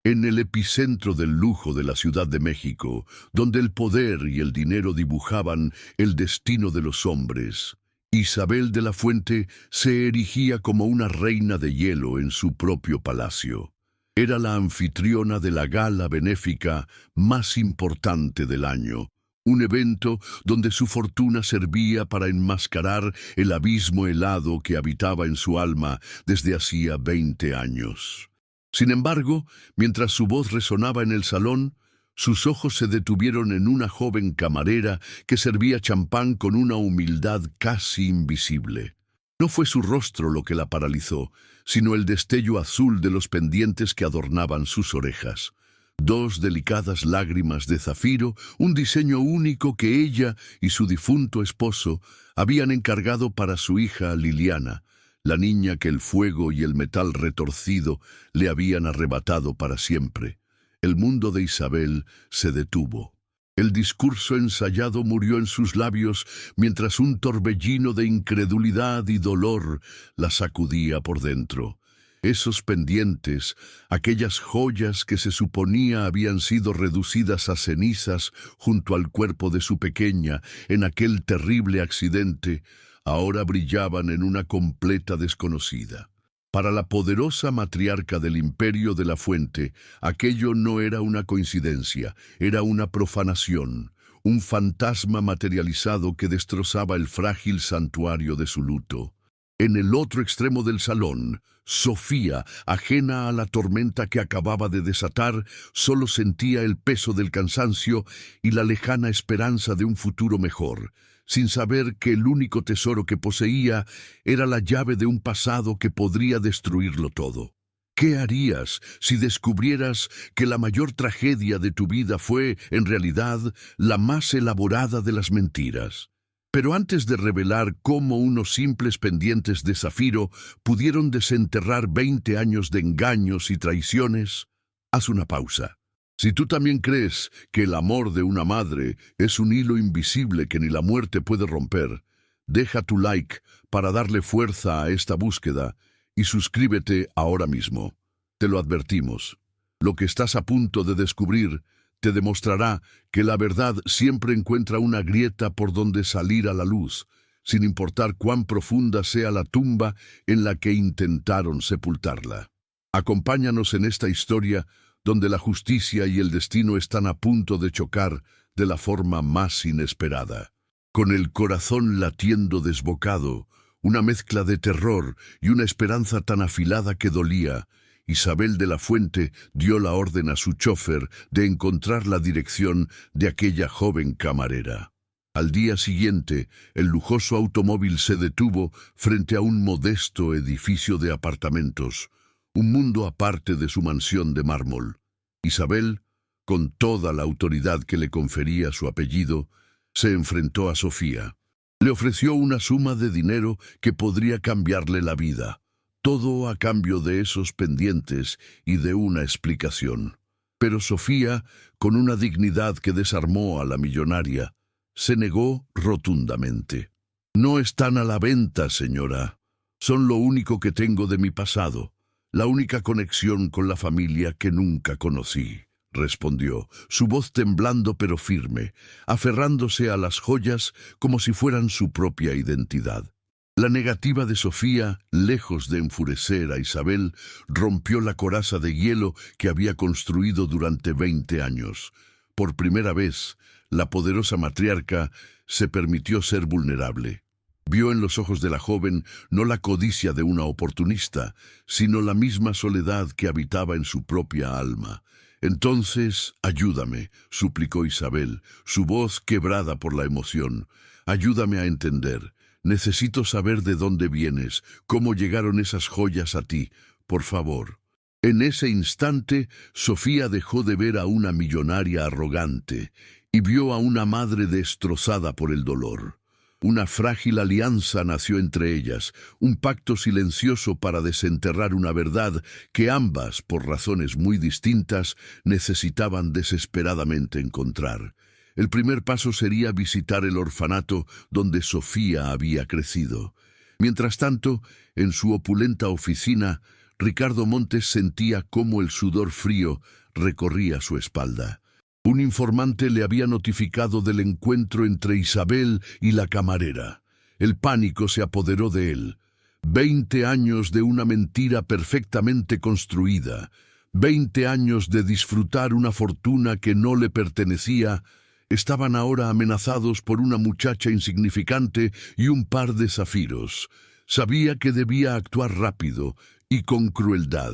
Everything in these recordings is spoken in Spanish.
En el epicentro del lujo de la Ciudad de México, donde el poder y el dinero dibujaban el destino de los hombres, Isabel de la Fuente se erigía como una reina de hielo en su propio palacio. Era la anfitriona de la gala benéfica más importante del año, un evento donde su fortuna servía para enmascarar el abismo helado que habitaba en su alma desde hacía 20 años. Sin embargo, mientras su voz resonaba en el salón, sus ojos se detuvieron en una joven camarera que servía champán con una humildad casi invisible. No fue su rostro lo que la paralizó, sino el destello azul de los pendientes que adornaban sus orejas. Dos delicadas lágrimas de zafiro, un diseño único que ella y su difunto esposo habían encargado para su hija Liliana, la niña que el fuego y el metal retorcido le habían arrebatado para siempre. El mundo de Isabel se detuvo. El discurso ensayado murió en sus labios mientras un torbellino de incredulidad y dolor la sacudía por dentro. Esos pendientes, aquellas joyas que se suponía habían sido reducidas a cenizas junto al cuerpo de su pequeña en aquel terrible accidente, ahora brillaban en una completa desconocida. Para la poderosa matriarca del Imperio de la Fuente, aquello no era una coincidencia, era una profanación, un fantasma materializado que destrozaba el frágil santuario de su luto. En el otro extremo del salón, Sofía, ajena a la tormenta que acababa de desatar, solo sentía el peso del cansancio y la lejana esperanza de un futuro mejor, sin saber que el único tesoro que poseía era la llave de un pasado que podría destruirlo todo. ¿Qué harías si descubrieras que la mayor tragedia de tu vida fue, en realidad, la más elaborada de las mentiras? Pero antes de revelar cómo unos simples pendientes de zafiro pudieron desenterrar 20 años de engaños y traiciones, haz una pausa. Si tú también crees que el amor de una madre es un hilo invisible que ni la muerte puede romper, deja tu like para darle fuerza a esta búsqueda y suscríbete ahora mismo. Te lo advertimos. Lo que estás a punto de descubrir te demostrará que la verdad siempre encuentra una grieta por donde salir a la luz, sin importar cuán profunda sea la tumba en la que intentaron sepultarla. Acompáñanos en esta historia donde la justicia y el destino están a punto de chocar de la forma más inesperada. Con el corazón latiendo desbocado, una mezcla de terror y una esperanza tan afilada que dolía, Isabel de la Fuente dio la orden a su chofer de encontrar la dirección de aquella joven camarera. Al día siguiente, el lujoso automóvil se detuvo frente a un modesto edificio de apartamentos, un mundo aparte de su mansión de mármol. Isabel, con toda la autoridad que le confería su apellido, se enfrentó a Sofía. Le ofreció una suma de dinero que podría cambiarle la vida, todo a cambio de esos pendientes y de una explicación. Pero Sofía, con una dignidad que desarmó a la millonaria, se negó rotundamente. «No están a la venta, señora. Son lo único que tengo de mi pasado, la única conexión con la familia que nunca conocí», respondió, su voz temblando pero firme, aferrándose a las joyas como si fueran su propia identidad. La negativa de Sofía, lejos de enfurecer a Isabel, rompió la coraza de hielo que había construido durante 20 años. Por primera vez, la poderosa matriarca se permitió ser vulnerable. Vio en los ojos de la joven no la codicia de una oportunista, sino la misma soledad que habitaba en su propia alma. «Entonces, ayúdame», suplicó Isabel, su voz quebrada por la emoción. «Ayúdame a entender. Necesito saber de dónde vienes, cómo llegaron esas joyas a ti, por favor». En ese instante, Sofía dejó de ver a una millonaria arrogante y vio a una madre destrozada por el dolor. Una frágil alianza nació entre ellas, un pacto silencioso para desenterrar una verdad que ambas, por razones muy distintas, necesitaban desesperadamente encontrar. El primer paso sería visitar el orfanato donde Sofía había crecido. Mientras tanto, en su opulenta oficina, Ricardo Montes sentía cómo el sudor frío recorría su espalda. Un informante le había notificado del encuentro entre Isabel y la camarera. El pánico se apoderó de él. 20 años de una mentira perfectamente construida, 20 años de disfrutar una fortuna que no le pertenecía, estaban ahora amenazados por una muchacha insignificante y un par de zafiros. Sabía que debía actuar rápido y con crueldad.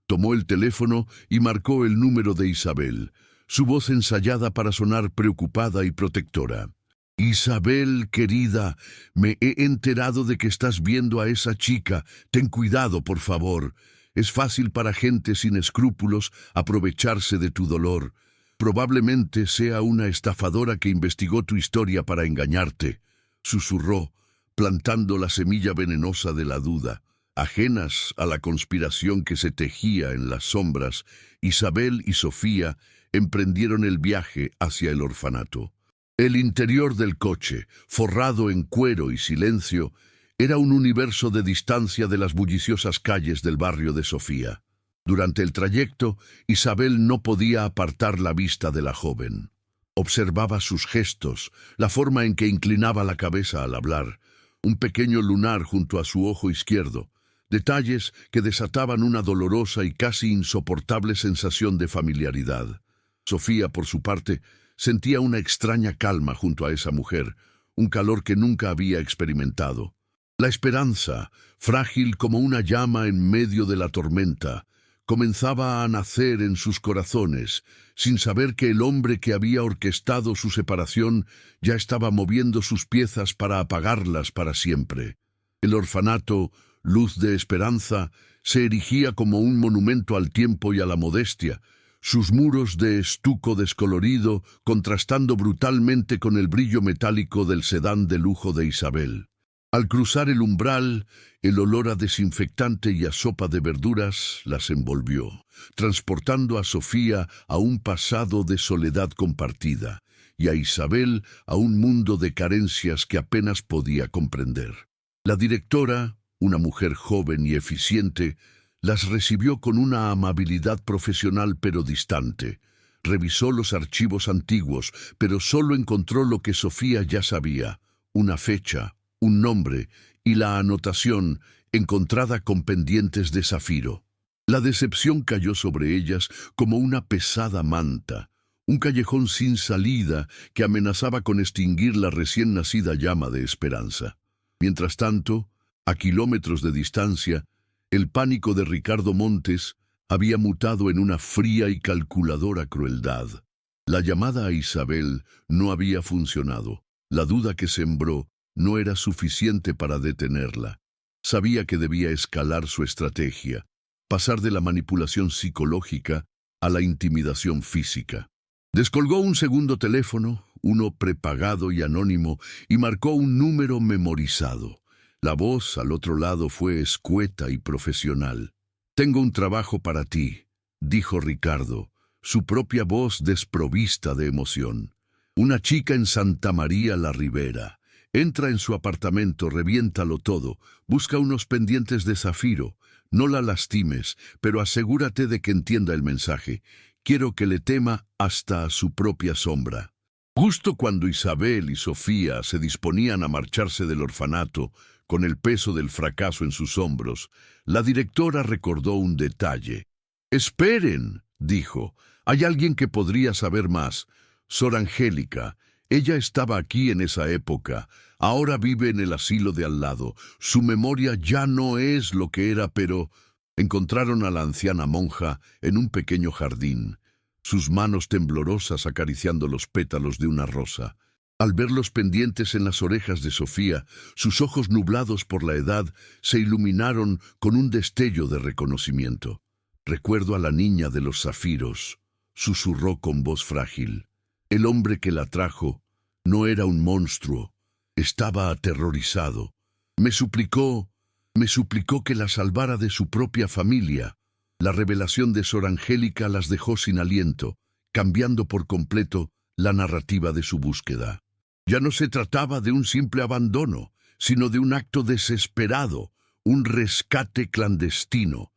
Tomó el teléfono y marcó el número de Isabel, su voz ensayada para sonar preocupada y protectora. Isabel, querida, me he enterado de que estás viendo a esa chica. Ten cuidado, por favor. Es fácil para gente sin escrúpulos aprovecharse de tu dolor. Probablemente sea una estafadora que investigó tu historia para engañarte, susurró, plantando la semilla venenosa de la duda. Ajenas a la conspiración que se tejía en las sombras, Isabel y Sofía emprendieron el viaje hacia el orfanato. El interior del coche, forrado en cuero y silencio, era un universo de distancia de las bulliciosas calles del barrio de Sofía. Durante el trayecto, Isabel no podía apartar la vista de la joven. Observaba sus gestos, la forma en que inclinaba la cabeza al hablar, un pequeño lunar junto a su ojo izquierdo, detalles que desataban una dolorosa y casi insoportable sensación de familiaridad. Sofía, por su parte, sentía una extraña calma junto a esa mujer, un calor que nunca había experimentado. La esperanza, frágil como una llama en medio de la tormenta, comenzaba a nacer en sus corazones, sin saber que el hombre que había orquestado su separación ya estaba moviendo sus piezas para apagarlas para siempre. El orfanato, luz de esperanza, se erigía como un monumento al tiempo y a la modestia, sus muros de estuco descolorido contrastando brutalmente con el brillo metálico del sedán de lujo de Isabel. Al cruzar el umbral, el olor a desinfectante y a sopa de verduras las envolvió, transportando a Sofía a un pasado de soledad compartida y a Isabel a un mundo de carencias que apenas podía comprender. La directora, una mujer joven y eficiente, las recibió con una amabilidad profesional pero distante. Revisó los archivos antiguos, pero solo encontró lo que Sofía ya sabía, una fecha, un nombre y la anotación encontrada con pendientes de zafiro. La decepción cayó sobre ellas como una pesada manta, un callejón sin salida que amenazaba con extinguir la recién nacida llama de esperanza. Mientras tanto, a kilómetros de distancia, el pánico de Ricardo Montes había mutado en una fría y calculadora crueldad. La llamada a Isabel no había funcionado. La duda que sembró no era suficiente para detenerla. Sabía que debía escalar su estrategia, pasar de la manipulación psicológica a la intimidación física. Descolgó un segundo teléfono, uno prepagado y anónimo, y marcó un número memorizado. La voz al otro lado fue escueta y profesional. «Tengo un trabajo para ti», dijo Ricardo, su propia voz desprovista de emoción. «Una chica en Santa María la Ribera. Entra en su apartamento, reviéntalo todo, busca unos pendientes de zafiro. No la lastimes, pero asegúrate de que entienda el mensaje. Quiero que le tema hasta a su propia sombra». Justo cuando Isabel y Sofía se disponían a marcharse del orfanato, con el peso del fracaso en sus hombros, la directora recordó un detalle. «Esperen», dijo, «hay alguien que podría saber más. Sor Angélica. Ella estaba aquí en esa época. Ahora vive en el asilo de al lado. Su memoria ya no es lo que era, pero...» Encontraron a la anciana monja en un pequeño jardín, sus manos temblorosas acariciando los pétalos de una rosa. Al ver los pendientes en las orejas de Sofía, sus ojos nublados por la edad se iluminaron con un destello de reconocimiento. «Recuerdo a la niña de los zafiros», susurró con voz frágil. El hombre que la trajo no era un monstruo, estaba aterrorizado. Me suplicó que la salvara de su propia familia. La revelación de Sor Angélica las dejó sin aliento, cambiando por completo la narrativa de su búsqueda. Ya no se trataba de un simple abandono, sino de un acto desesperado, un rescate clandestino.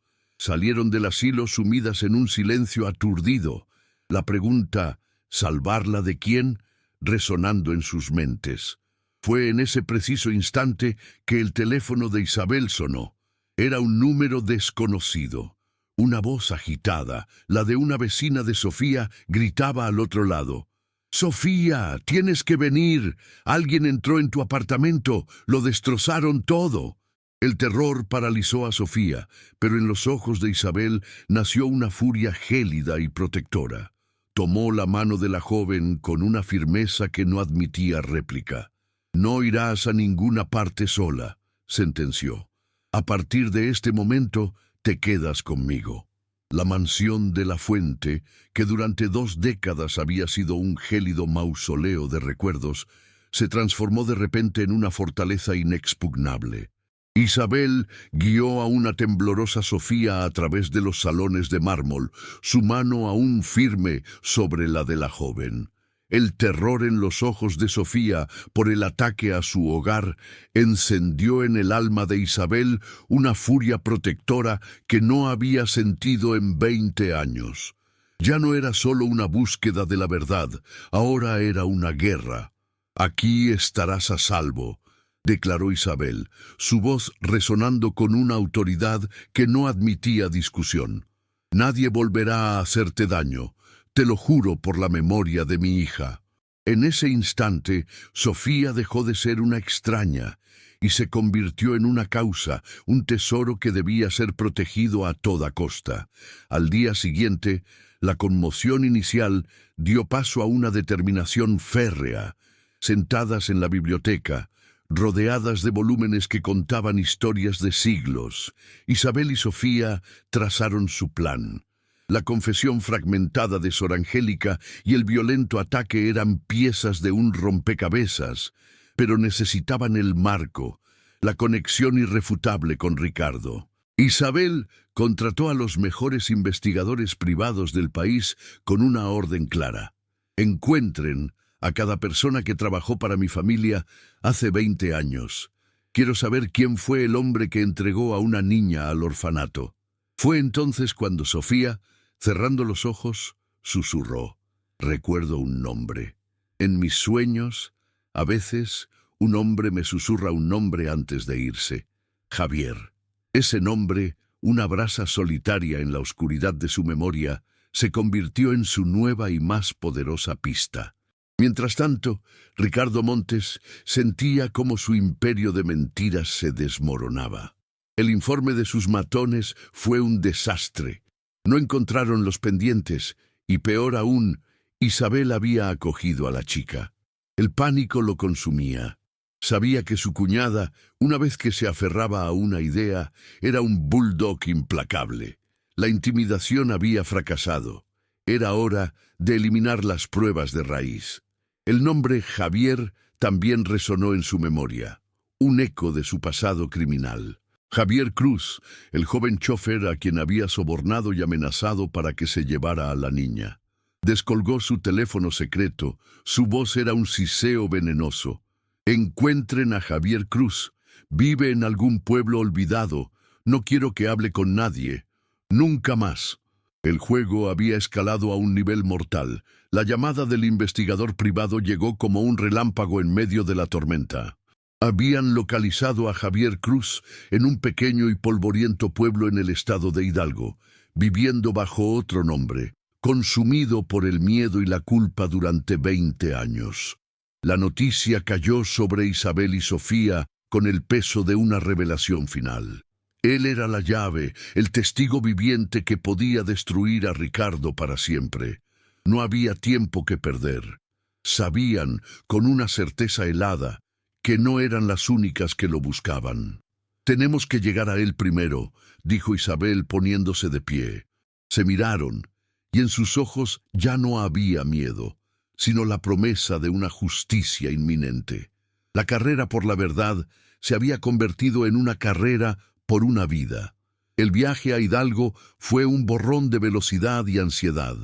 Salieron del asilo sumidas en un silencio aturdido. La pregunta, ¿salvarla de quién?, resonando en sus mentes. Fue en ese preciso instante que el teléfono de Isabel sonó. Era un número desconocido. Una voz agitada, la de una vecina de Sofía, gritaba al otro lado. «Sofía, tienes que venir. Alguien entró en tu apartamento. Lo destrozaron todo». El terror paralizó a Sofía, pero en los ojos de Isabel nació una furia gélida y protectora. Tomó la mano de la joven con una firmeza que no admitía réplica. «No irás a ninguna parte sola», sentenció. «A partir de este momento te quedas conmigo». La mansión de la Fuente, que durante 2 décadas había sido un gélido mausoleo de recuerdos, se transformó de repente en una fortaleza inexpugnable. Isabel guió a una temblorosa Sofía a través de los salones de mármol, su mano aún firme sobre la de la joven. El terror en los ojos de Sofía por el ataque a su hogar encendió en el alma de Isabel una furia protectora que no había sentido en 20 años. Ya no era solo una búsqueda de la verdad, ahora era una guerra. «Aquí estarás a salvo», declaró Isabel, su voz resonando con una autoridad que no admitía discusión. «Nadie volverá a hacerte daño. Te lo juro por la memoria de mi hija». En ese instante, Sofía dejó de ser una extraña y se convirtió en una causa, un tesoro que debía ser protegido a toda costa. Al día siguiente, la conmoción inicial dio paso a una determinación férrea. Sentadas en la biblioteca, rodeadas de volúmenes que contaban historias de siglos, Isabel y Sofía trazaron su plan. La confesión fragmentada de Sor Angélica y el violento ataque eran piezas de un rompecabezas, pero necesitaban el marco, la conexión irrefutable con Ricardo. Isabel contrató a los mejores investigadores privados del país con una orden clara. «Encuentren a cada persona que trabajó para mi familia hace 20 años. Quiero saber quién fue el hombre que entregó a una niña al orfanato». Fue entonces cuando Sofía, cerrando los ojos, susurró: «Recuerdo un nombre. En mis sueños, a veces, un hombre me susurra un nombre antes de irse. Javier». Ese nombre, una brasa solitaria en la oscuridad de su memoria, se convirtió en su nueva y más poderosa pista. Mientras tanto, Ricardo Montes sentía cómo su imperio de mentiras se desmoronaba. El informe de sus matones fue un desastre. No encontraron los pendientes y, peor aún, Isabel había acogido a la chica. El pánico lo consumía. Sabía que su cuñada, una vez que se aferraba a una idea, era un bulldog implacable. La intimidación había fracasado. Era hora de eliminar las pruebas de raíz. El nombre Javier también resonó en su memoria, un eco de su pasado criminal. Javier Cruz, el joven chofer a quien había sobornado y amenazado para que se llevara a la niña. Descolgó su teléfono secreto, su voz era un siseo venenoso. «Encuentren a Javier Cruz. Vive en algún pueblo olvidado. No quiero que hable con nadie. Nunca más». El juego había escalado a un nivel mortal. La llamada del investigador privado llegó como un relámpago en medio de la tormenta. Habían localizado a Javier Cruz en un pequeño y polvoriento pueblo en el estado de Hidalgo, viviendo bajo otro nombre, consumido por el miedo y la culpa durante 20 años. La noticia cayó sobre Isabel y Sofía con el peso de una revelación final. Él era la llave, el testigo viviente que podía destruir a Ricardo para siempre. No había tiempo que perder. Sabían, con una certeza helada, que no eran las únicas que lo buscaban. «Tenemos que llegar a él primero», dijo Isabel poniéndose de pie. Se miraron, y en sus ojos ya no había miedo, sino la promesa de una justicia inminente. La carrera por la verdad se había convertido en una carrera por una vida. El viaje a Hidalgo fue un borrón de velocidad y ansiedad.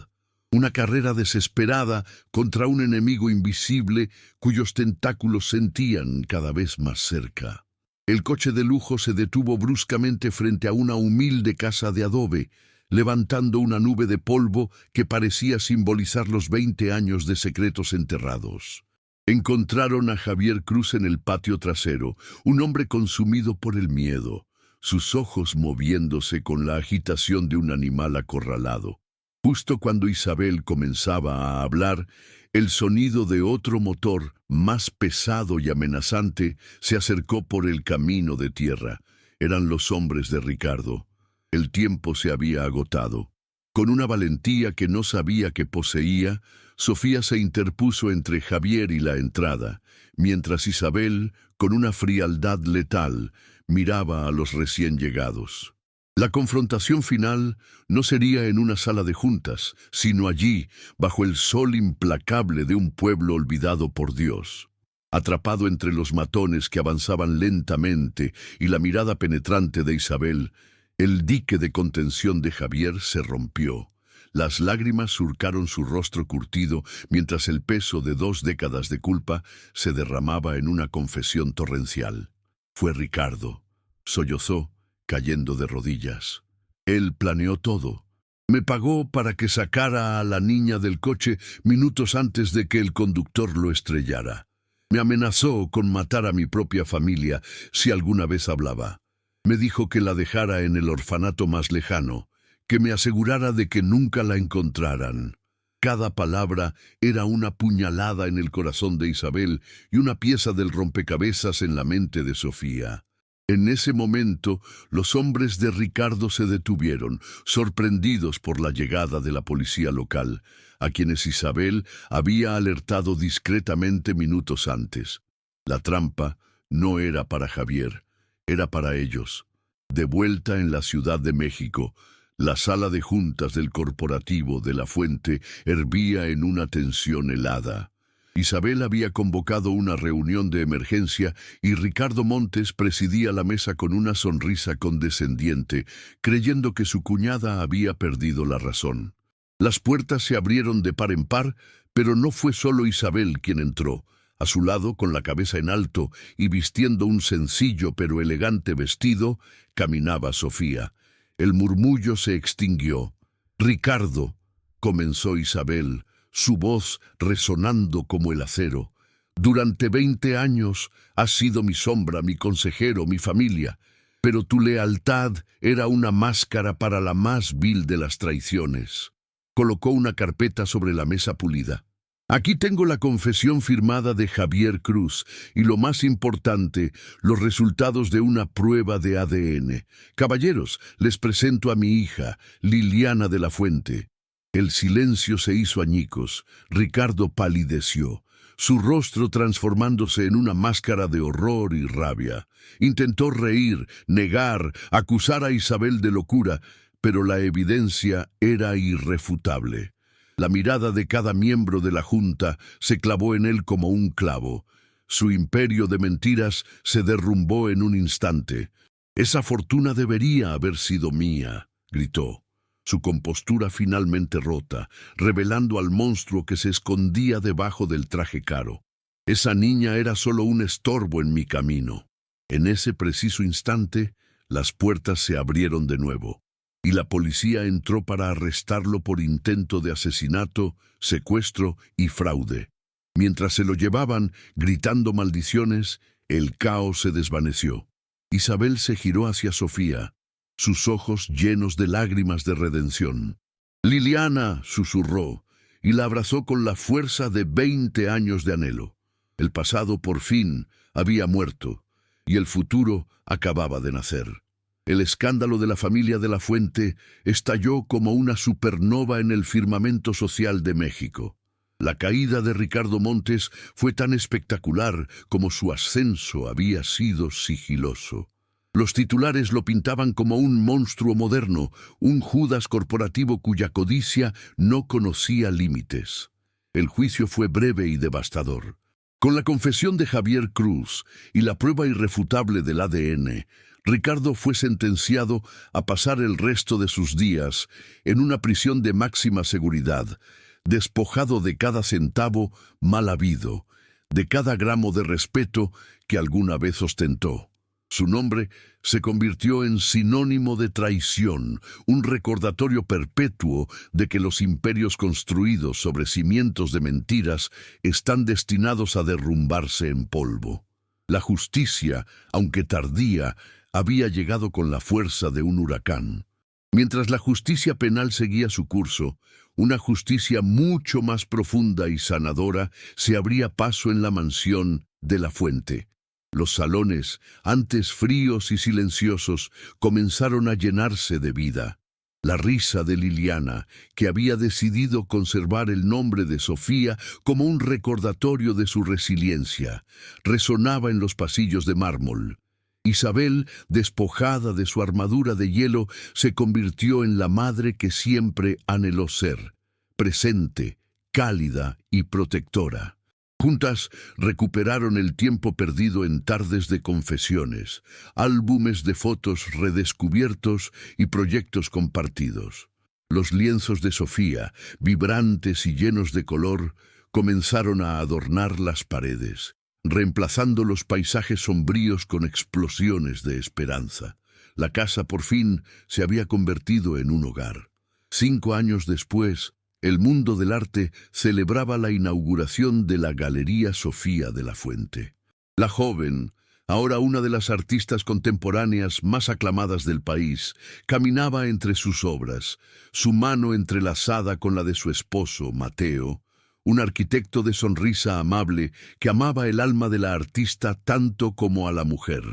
Una carrera desesperada contra un enemigo invisible cuyos tentáculos sentían cada vez más cerca. El coche de lujo se detuvo bruscamente frente a una humilde casa de adobe, levantando una nube de polvo que parecía simbolizar los 20 años de secretos enterrados. Encontraron a Javier Cruz en el patio trasero, un hombre consumido por el miedo, sus ojos moviéndose con la agitación de un animal acorralado. Justo cuando Isabel comenzaba a hablar, el sonido de otro motor, más pesado y amenazante, se acercó por el camino de tierra. Eran los hombres de Ricardo. El tiempo se había agotado. Con una valentía que no sabía que poseía, Sofía se interpuso entre Javier y la entrada, mientras Isabel, con una frialdad letal, miraba a los recién llegados. La confrontación final no sería en una sala de juntas, sino allí, bajo el sol implacable de un pueblo olvidado por Dios. Atrapado entre los matones que avanzaban lentamente y la mirada penetrante de Isabel, el dique de contención de Javier se rompió. Las lágrimas surcaron su rostro curtido mientras el peso de 2 décadas de culpa se derramaba en una confesión torrencial. Fue Ricardo, sollozó, cayendo de rodillas. Él planeó todo. Me pagó para que sacara a la niña del coche minutos antes de que el conductor lo estrellara. Me amenazó con matar a mi propia familia si alguna vez hablaba. Me dijo que la dejara en el orfanato más lejano, que me asegurara de que nunca la encontraran. Cada palabra era una puñalada en el corazón de Isabel y una pieza del rompecabezas en la mente de Sofía. En ese momento, los hombres de Ricardo se detuvieron, sorprendidos por la llegada de la policía local, a quienes Isabel había alertado discretamente minutos antes. La trampa no era para Javier, era para ellos. De vuelta en la Ciudad de México, la sala de juntas del corporativo de La Fuente hervía en una tensión helada. Isabel había convocado una reunión de emergencia y Ricardo Montes presidía la mesa con una sonrisa condescendiente, creyendo que su cuñada había perdido la razón. Las puertas se abrieron de par en par, pero no fue solo Isabel quien entró. A su lado, con la cabeza en alto y vistiendo un sencillo pero elegante vestido, caminaba Sofía. El murmullo se extinguió. «Ricardo», comenzó Isabel, su voz resonando como el acero. «Durante 20 años has sido mi sombra, mi consejero, mi familia, pero tu lealtad era una máscara para la más vil de las traiciones». Colocó una carpeta sobre la mesa pulida. «Aquí tengo la confesión firmada de Javier Cruz y lo más importante, los resultados de una prueba de ADN. Caballeros, les presento a mi hija, Liliana de la Fuente». El silencio se hizo añicos. Ricardo palideció, su rostro transformándose en una máscara de horror y rabia. Intentó reír, negar, acusar a Isabel de locura, pero la evidencia era irrefutable. La mirada de cada miembro de la junta se clavó en él como un clavo. Su imperio de mentiras se derrumbó en un instante. «Esa fortuna debería haber sido mía», gritó, su compostura finalmente rota, revelando al monstruo que se escondía debajo del traje caro. «Esa niña era solo un estorbo en mi camino». En ese preciso instante, las puertas se abrieron de nuevo, y la policía entró para arrestarlo por intento de asesinato, secuestro y fraude. Mientras se lo llevaban, gritando maldiciones, el caos se desvaneció. Isabel se giró hacia Sofía, sus ojos llenos de lágrimas de redención. «Liliana», susurró, y la abrazó con la fuerza de 20 años de anhelo. El pasado, por fin, había muerto, y el futuro acababa de nacer. El escándalo de la familia de la Fuente estalló como una supernova en el firmamento social de México. La caída de Ricardo Montes fue tan espectacular como su ascenso había sido sigiloso. Los titulares lo pintaban como un monstruo moderno, un Judas corporativo cuya codicia no conocía límites. El juicio fue breve y devastador. Con la confesión de Javier Cruz y la prueba irrefutable del ADN, Ricardo fue sentenciado a pasar el resto de sus días en una prisión de máxima seguridad, despojado de cada centavo mal habido, de cada gramo de respeto que alguna vez ostentó. Su nombre se convirtió en sinónimo de traición, un recordatorio perpetuo de que los imperios construidos sobre cimientos de mentiras están destinados a derrumbarse en polvo. La justicia, aunque tardía, había llegado con la fuerza de un huracán. Mientras la justicia penal seguía su curso, una justicia mucho más profunda y sanadora se abría paso en la mansión de la Fuente. Los salones, antes fríos y silenciosos, comenzaron a llenarse de vida. La risa de Liliana, que había decidido conservar el nombre de Sofía como un recordatorio de su resiliencia, resonaba en los pasillos de mármol. Isabel, despojada de su armadura de hielo, se convirtió en la madre que siempre anheló ser, presente, cálida y protectora. Juntas recuperaron el tiempo perdido en tardes de confesiones, álbumes de fotos redescubiertos y proyectos compartidos. Los lienzos de Sofía, vibrantes y llenos de color, comenzaron a adornar las paredes, reemplazando los paisajes sombríos con explosiones de esperanza. La casa por fin se había convertido en un hogar. 5 años después, el mundo del arte celebraba la inauguración de la Galería Sofía de la Fuente. La joven, ahora una de las artistas contemporáneas más aclamadas del país, caminaba entre sus obras, su mano entrelazada con la de su esposo, Mateo, un arquitecto de sonrisa amable que amaba el alma de la artista tanto como a la mujer.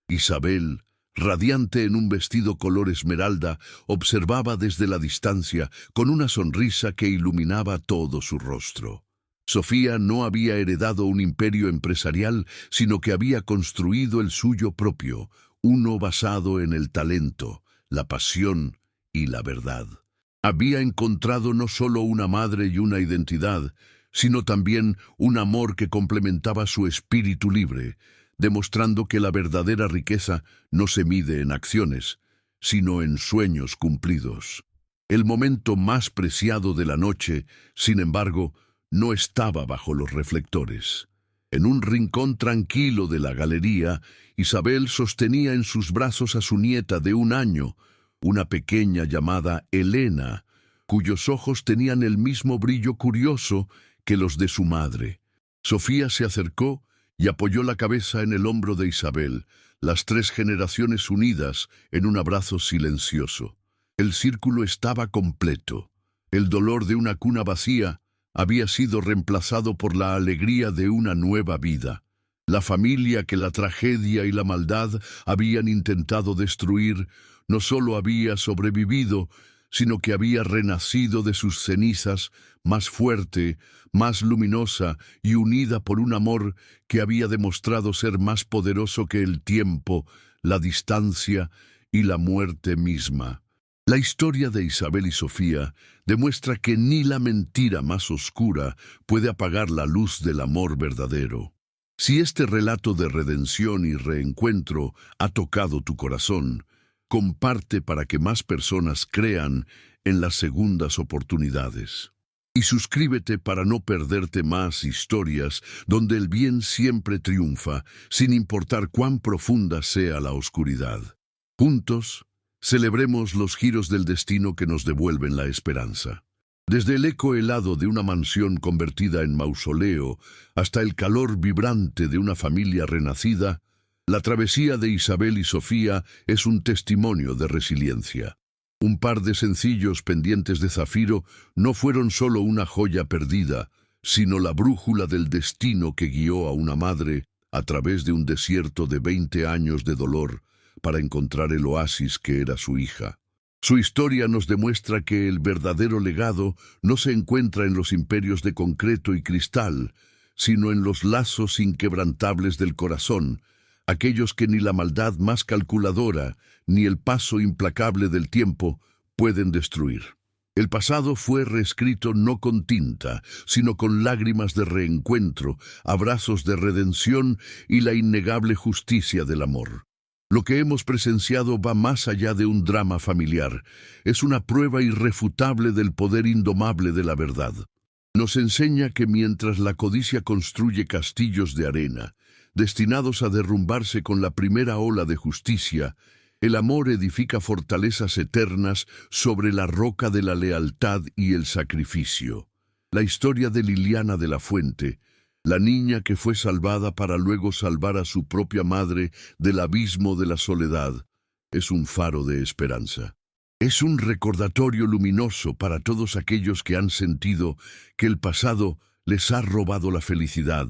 Isabel, radiante en un vestido color esmeralda, observaba desde la distancia con una sonrisa que iluminaba todo su rostro. Sofía no había heredado un imperio empresarial, sino que había construido el suyo propio, uno basado en el talento, la pasión y la verdad. Había encontrado no solo una madre y una identidad, sino también un amor que complementaba su espíritu libre, demostrando que la verdadera riqueza no se mide en acciones, sino en sueños cumplidos. El momento más preciado de la noche, sin embargo, no estaba bajo los reflectores. En un rincón tranquilo de la galería, Isabel sostenía en sus brazos a su nieta de 1 año, una pequeña llamada Elena, cuyos ojos tenían el mismo brillo curioso que los de su madre. Sofía se acercó y apoyó la cabeza en el hombro de Isabel, las 3 generaciones unidas en un abrazo silencioso. El círculo estaba completo. El dolor de una cuna vacía había sido reemplazado por la alegría de una nueva vida. La familia que la tragedia y la maldad habían intentado destruir no solo había sobrevivido, sino que había renacido de sus cenizas más fuerte, más luminosa y unida por un amor que había demostrado ser más poderoso que el tiempo, la distancia y la muerte misma. La historia de Isabel y Sofía demuestra que ni la mentira más oscura puede apagar la luz del amor verdadero. Si este relato de redención y reencuentro ha tocado tu corazón, comparte para que más personas crean en las segundas oportunidades. Y suscríbete para no perderte más historias donde el bien siempre triunfa, sin importar cuán profunda sea la oscuridad. Juntos, celebremos los giros del destino que nos devuelven la esperanza. Desde el eco helado de una mansión convertida en mausoleo hasta el calor vibrante de una familia renacida, la travesía de Isabel y Sofía es un testimonio de resiliencia. Un par de sencillos pendientes de zafiro no fueron solo una joya perdida, sino la brújula del destino que guió a una madre a través de un desierto de 20 años de dolor para encontrar el oasis que era su hija. Su historia nos demuestra que el verdadero legado no se encuentra en los imperios de concreto y cristal, sino en los lazos inquebrantables del corazón, aquellos que ni la maldad más calculadora, ni el paso implacable del tiempo pueden destruir. El pasado fue reescrito no con tinta, sino con lágrimas de reencuentro, abrazos de redención y la innegable justicia del amor. Lo que hemos presenciado va más allá de un drama familiar, es una prueba irrefutable del poder indomable de la verdad. Nos enseña que mientras la codicia construye castillos de arena, destinados a derrumbarse con la primera ola de justicia, el amor edifica fortalezas eternas sobre la roca de la lealtad y el sacrificio. La historia de Liliana de la Fuente, la niña que fue salvada para luego salvar a su propia madre del abismo de la soledad, es un faro de esperanza. Es un recordatorio luminoso para todos aquellos que han sentido que el pasado les ha robado la felicidad,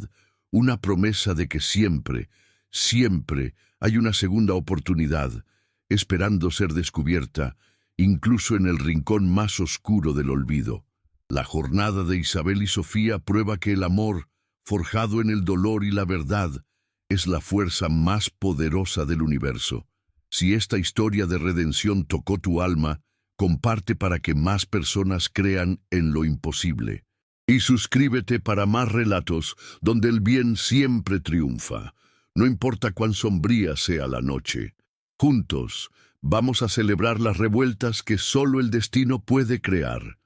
una promesa de que siempre, siempre hay una segunda oportunidad, esperando ser descubierta, incluso en el rincón más oscuro del olvido. La jornada de Isabel y Sofía prueba que el amor, forjado en el dolor y la verdad, es la fuerza más poderosa del universo. Si esta historia de redención tocó tu alma, comparte para que más personas crean en lo imposible. Y suscríbete para más relatos donde el bien siempre triunfa, no importa cuán sombría sea la noche. Juntos, vamos a celebrar las revueltas que solo el destino puede crear.